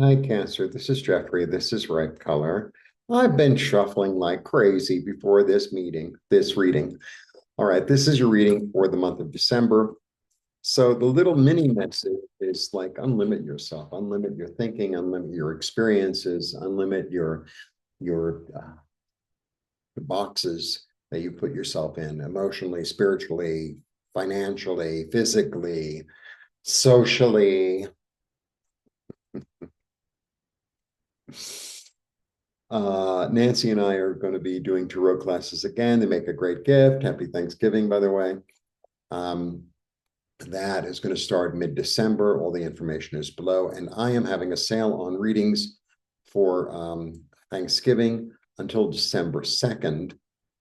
Hi, Cancer. This is Jeffrey. This is Right Color. I've been shuffling like crazy before this meeting, this reading. All right, this is your reading for the month of December. So the little mini message is like unlimit yourself, unlimit your thinking, unlimit your experiences, unlimit your boxes that you put yourself in emotionally, spiritually, financially, physically, socially. Nancy and I are going to be doing tarot classes again. They make a great gift. Happy Thanksgiving, by the way. Um, that is going to start mid-December. All the information is below. And I am having a sale on readings for Thanksgiving until December 2nd.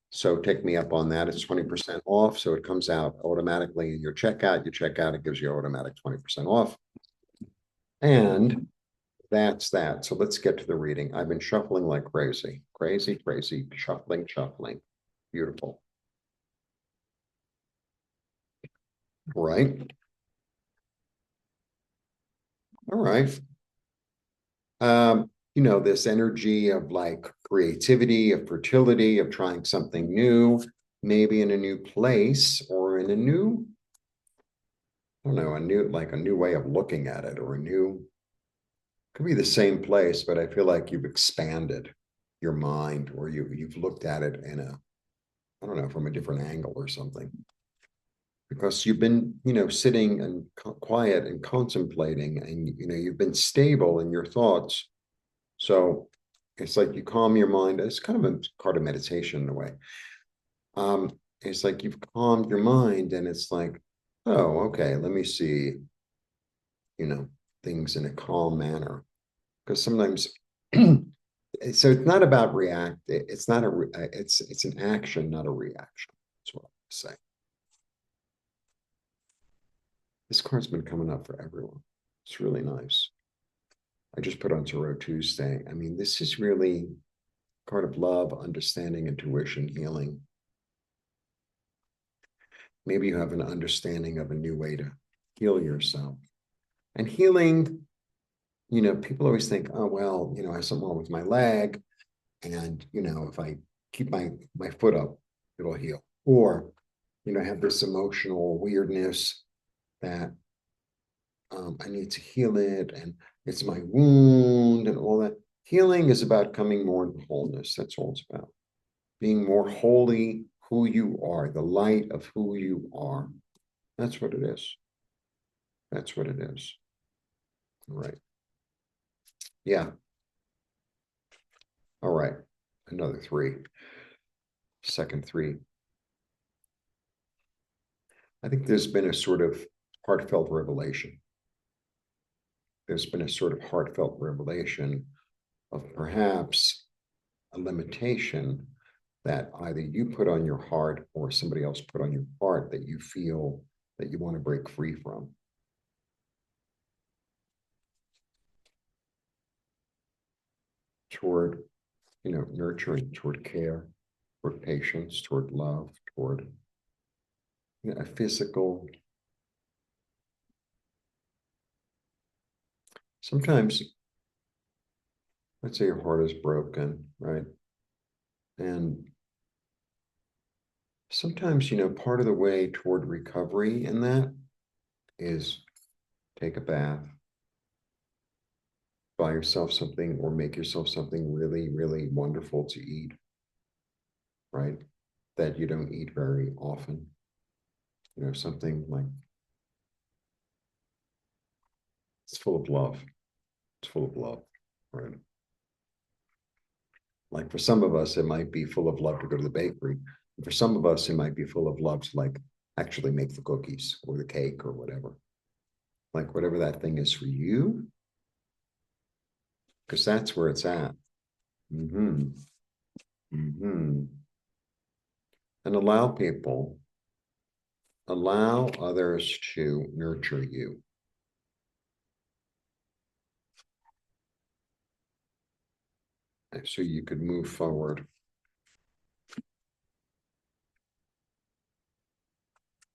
So take me up on that. It's 20% off. So it comes out automatically in your checkout. You check out, it gives you automatic 20% off. And that's that. So let's get to the reading. I've been shuffling like crazy, crazy, crazy, shuffling, shuffling. Beautiful. Right. All right. This energy of like creativity, of fertility, of trying something new, maybe in a new place or in a new, I don't know, a new way of looking at it or a new, could be the same place, but I feel like you've expanded your mind or you've looked at it in a, I don't know, from a different angle or something. Because you've been, sitting and quiet and contemplating, and you've been stable in your thoughts. So it's like you calm your mind. It's kind of a part of meditation in a way. It's like you've calmed your mind, and it's like, oh, okay, let me see, you know, things in a calm manner. Because sometimes, so it's not about react. It's not a. It's an action, not a reaction. That's what I say. This card's been coming up for everyone. It's really nice. I just put on Tarot Tuesday. I mean, this is really a card of love, understanding, intuition, healing. Maybe you have an understanding of a new way to heal yourself. And healing, people always think, oh, well, I have something wrong with my leg. And, if I keep my foot up, it'll heal. Or, I have this emotional weirdness that I need to heal it, and it's my wound and all that. Healing is about coming more into wholeness. That's all it's about. Being more wholly who you are, the light of who you are. That's what it is. That's what it is. All right. Yeah. All right. Another three. Second three. I think there's been a sort of heartfelt revelation. There's been a sort of heartfelt revelation of perhaps a limitation that either you put on your heart or somebody else put on your heart that you feel that you want to break free from. Toward, nurturing, toward care, toward patience, toward love, toward a physical. Sometimes, let's say your heart is broken, right? And sometimes, part of the way toward recovery in that is take a bath, buy yourself something or make yourself something really, really wonderful to eat, right? That you don't eat very often. Something like it's full of love. It's full of love, right? Like for some of us, it might be full of love to go to the bakery. For some of us, it might be full of love to like actually make the cookies or the cake or whatever. Like whatever that thing is for you, because that's where it's at. Mm-hmm. Mm-hmm. And allow others to nurture you. So you could move forward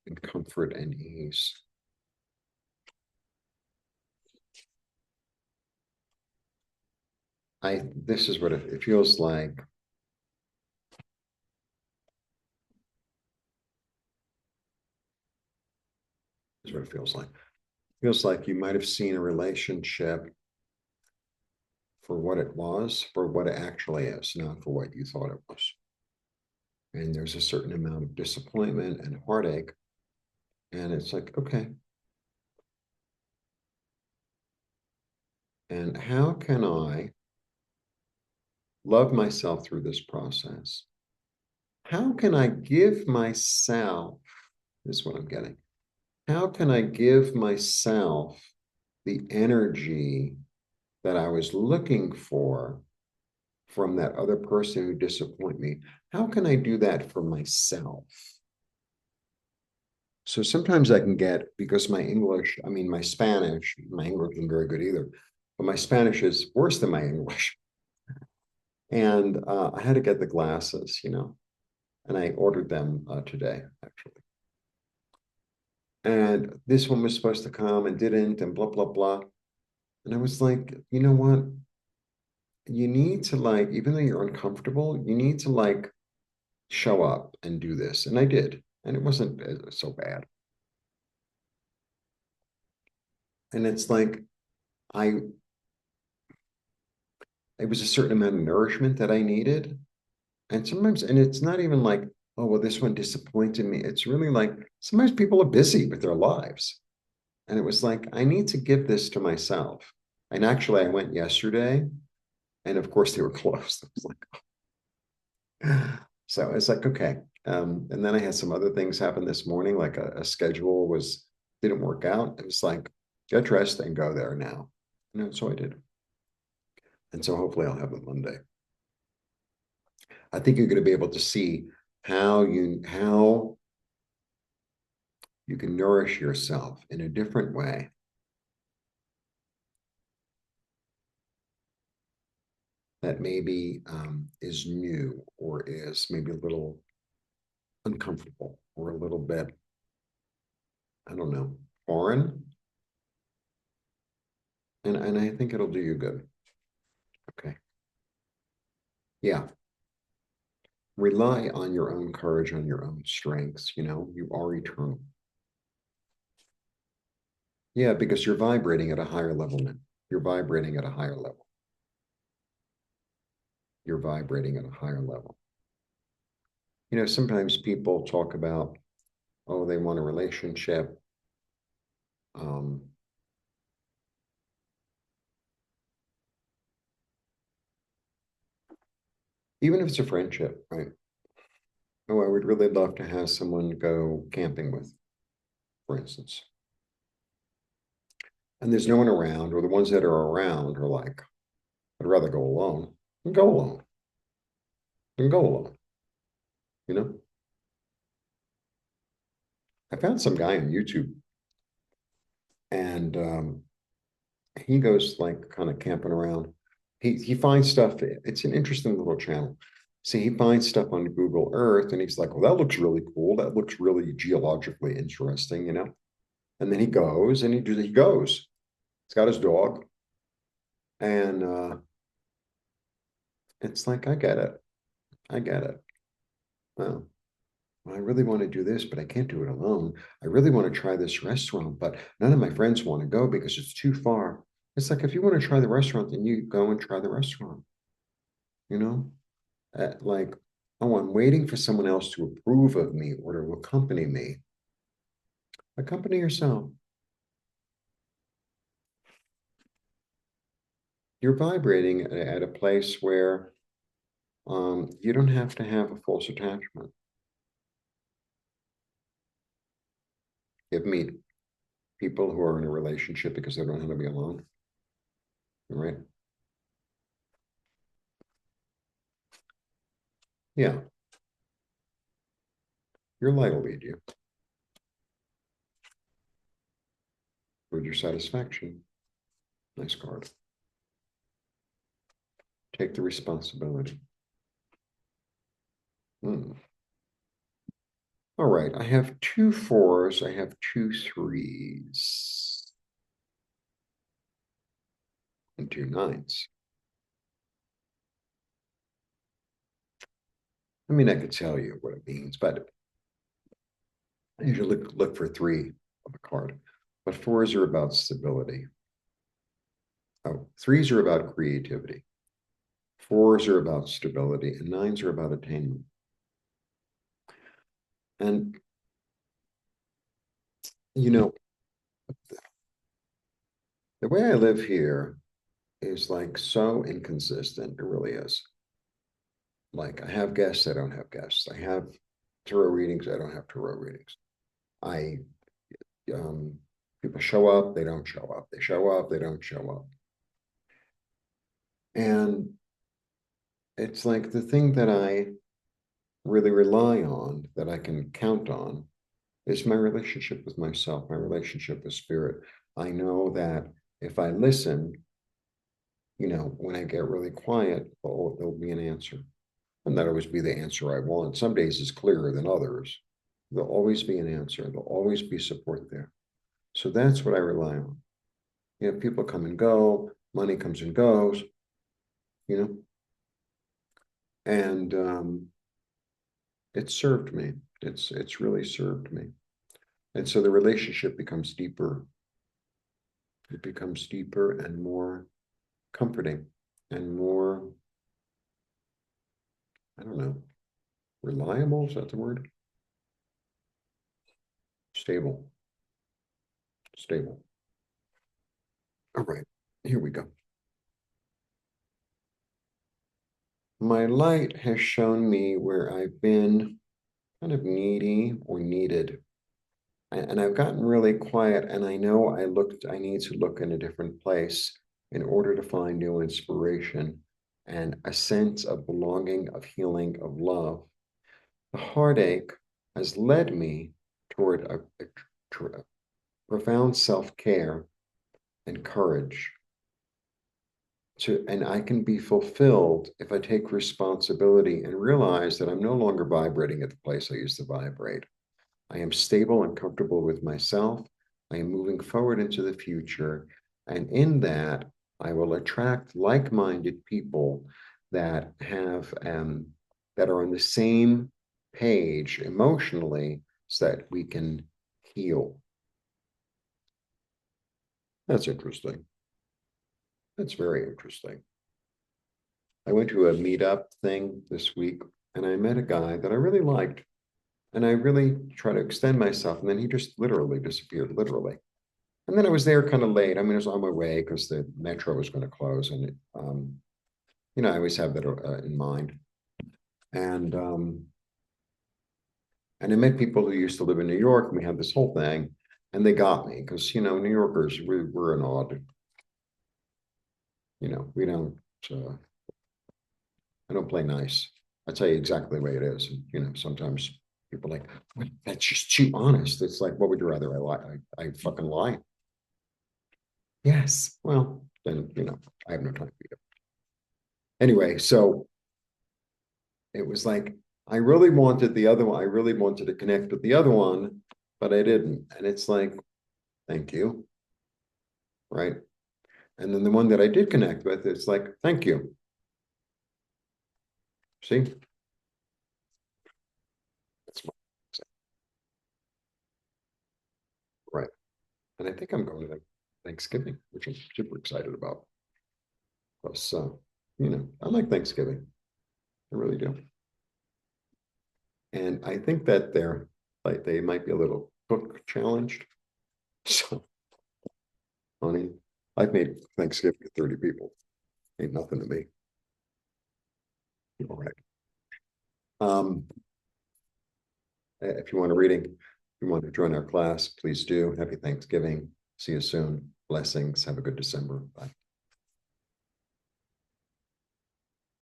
in comfort and ease. this is what it feels like. This is what it feels like. It feels like you might have seen a relationship for what it was, for what it actually is, not for what you thought it was. And there's a certain amount of disappointment and heartache. And it's like, okay, and how can I love myself through this process? How can I give myself, this is what I'm getting, how can I give myself the energy that I was looking for from that other person who disappointed me? How can I do that for myself? So sometimes I can get, because my English, I mean, my English isn't very good either, but my Spanish is worse than my English. And I had to get the glasses, and I ordered them today, actually. And this one was supposed to come and didn't, and blah, blah, blah. And I was like, you know what? You need to, like, even though you're uncomfortable, you need to, like, show up and do this. And I did. And it wasn't so bad. And it's like, I, it was a certain amount of nourishment that I needed. And sometimes, and it's not even like, oh, well, this one disappointed me. It's really like sometimes people are busy with their lives. And it was like, I need to give this to myself. And actually, I went yesterday, and of course, they were closed. I was like, so it's like, okay. And then I had some other things happen this morning, like a schedule didn't work out. It was like, get dressed and go there now. So I did. And so hopefully I'll have them Monday. I think you're going to be able to see how you can nourish yourself in a different way that maybe is new or is maybe a little uncomfortable or a little bit, I don't know, foreign. And I think it'll do you good. Okay. Yeah. Rely on your own courage, on your own strengths. You are eternal. Yeah, because you're vibrating at a higher level now. You're vibrating at a higher level. You're vibrating at a higher level. Sometimes people talk about, oh, they want a relationship. Um, Even if it's a friendship, right? Oh, I would really love to have someone go camping with, for instance. And there's no one around, or the ones that are around are like, I'd rather go alone. And go alone. And go alone. You know? I found some guy on YouTube, and he goes like kind of camping around. He finds stuff. It's an interesting little channel. See, he finds stuff on Google Earth, and he's like, "Well, that looks really cool. That looks really geologically interesting." And then he goes, and he goes. He's got his dog, and it's like, I get it. I get it. Well, I really want to do this, but I can't do it alone. I really want to try this restaurant, but none of my friends want to go because it's too far. It's like, if you want to try the restaurant, then you go and try the restaurant, you know? Like, oh, I'm waiting for someone else to approve of me or to accompany me. Accompany yourself. You're vibrating at a place where you don't have to have a false attachment. You've meet people who are in a relationship because they don't know how to be alone, right? Yeah, your light will lead you with your satisfaction. Nice card. Take the responsibility. Hmm. All right, I have two fours, I have two threes, and two nines. I mean, I could tell you what it means, but I usually look for three of a card. But fours are about stability. Oh, threes are about creativity. Fours are about stability, and nines are about attainment. And, you know, the way I live here is like so inconsistent. It really is. Like I have guests, I don't have guests. I have tarot readings, I don't have tarot readings. I um people show up, they don't show up. They show up, they don't show up. And it's like the thing that I really rely on, that I can count on, is my relationship with myself, my relationship with spirit. I know that if I listen, when I get really quiet, there'll be an answer. And not always be the answer I want. Some days it's clearer than others. There'll always be an answer. There'll always be support there. So that's what I rely on. People come and go, money comes and goes, you know, and it's served me. It's really served me. And so the relationship becomes deeper. It becomes deeper and more comforting and more, I don't know, reliable. Is that the word? Stable. Stable. All right, here we go. My light has shown me where I've been kind of needy or needed. And I've gotten really quiet, and I know I need to look in a different place in order to find new inspiration and a sense of belonging, of healing, of love. The heartache has led me toward a profound self-care and courage. And I can be fulfilled if I take responsibility and realize that I'm no longer vibrating at the place I used to vibrate. I am stable and comfortable with myself. I am moving forward into the future. And in that, I will attract like-minded people that that are on the same page emotionally so that we can heal. That's interesting. That's very interesting. I went to a meetup thing this week and I met a guy that I really liked. And I really tried to extend myself. And then he just literally disappeared, literally. And then I was there kind of late. I mean, I was on my way because the metro was going to close. And, I always have that in mind. And I met people who used to live in New York. And we had this whole thing. And they got me because, New Yorkers, we're an odd, we don't, I don't play nice. I tell you exactly the way it is. And, sometimes people are like, well, that's just too honest. It's like, what would you rather I lie? I fucking lie. Yes. Well, then, I have no time for you. Anyway, so it was like, I really wanted the other one. I really wanted to connect with the other one, but I didn't. And it's like, thank you. Right. And then the one that I did connect with, it's like, thank you. See? That's my, right. And I think I'm going to Thanksgiving, which I'm super excited about. Plus, I like Thanksgiving. I really do. And I think that they might be a little cook challenged. So, honey, I've made Thanksgiving to 30 people. Ain't nothing to me. All right. Um, if you want a reading, if you want to join our class, please do. Happy Thanksgiving. See you soon. Blessings. Have a good December. Bye.